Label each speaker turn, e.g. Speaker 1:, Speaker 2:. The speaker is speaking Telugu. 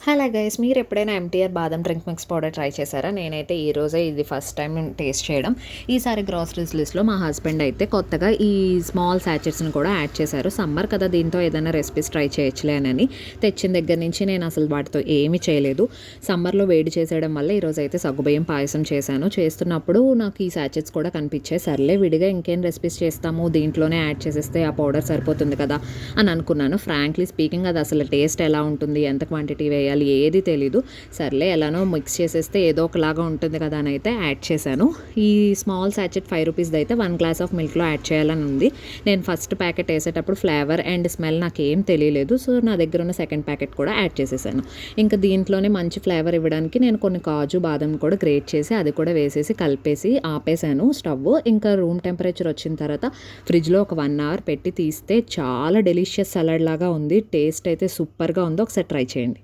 Speaker 1: హలో గైస్, మీరు ఎప్పుడైనా ఎంటీఆర్ బాదం డ్రింక్ మిక్స్ పౌడర్ ట్రై చేశారా? నేనైతే ఈ రోజే ఇది ఫస్ట్ టైం టేస్ట్ చేయడం. ఈసారి గ్రాసరీస్ లిస్ట్లో మా హస్బెండ్ అయితే కొత్తగా ఈ స్మాల్ శాచెట్స్ని కూడా యాడ్ చేశారు. సమ్మర్ కదా, దీంతో ఏదైనా రెసిపీస్ ట్రై చేయొచ్చులే అని తెచ్చిన దగ్గర నుంచి నేను అసలు వాటితో ఏమీ చేయలేదు. సమ్మర్లో వేడి చేసేయడం వల్ల ఈరోజు అయితే సగ్గుబియ్యం పాయసం చేశాను. చేస్తున్నప్పుడు నాకు ఈ శాచెట్స్ కూడా కనిపించాయి. సర్లే, విడిగా ఇంకేం రెసిపీస్ చేస్తాము, దీంట్లోనే యాడ్ చేసేస్తే ఆ పౌడర్ సరిపోతుంది కదా అని అనుకున్నాను. ఫ్రాంక్లీ స్పీకింగ్, అది అసలు టేస్ట్ ఎలా ఉంటుంది, ఎంత క్వాంటిటీ వేయాలి ఏది తెలీదు. సర్లే, ఎలానో మిక్స్ చేసేస్తే ఏదో ఒకలాగా ఉంటుంది కదా అని అయితే యాడ్ చేశాను. ఈ స్మాల్ శాచెట్ 5 రూపీస్ది అయితే 1 గ్లాస్ ఆఫ్ మిల్క్లో యాడ్ చేయాలని ఉంది. నేను ఫస్ట్ ప్యాకెట్ వేసేటప్పుడు ఫ్లేవర్ అండ్ స్మెల్ నాకేం తెలియలేదు. సో నా దగ్గర ఉన్న సెకండ్ ప్యాకెట్ కూడా యాడ్ చేసేసాను. ఇంకా దీంట్లోనే మంచి ఫ్లేవర్ ఇవ్వడానికి నేను కొన్ని కాజు బాదం కూడా గ్రేట్ చేసి అది కూడా వేసేసి కలిపేసి ఆపేసాను స్టవ్. ఇంకా రూమ్ టెంపరేచర్ వచ్చిన తర్వాత ఫ్రిడ్జ్లో ఒక 1 అవర్ పెట్టి తీస్తే చాలా డెలిషియస్ సలాడ్ లాగా ఉంది. టేస్ట్ అయితే సూపర్గా ఉంది. ఒకసారి ట్రై చేయండి.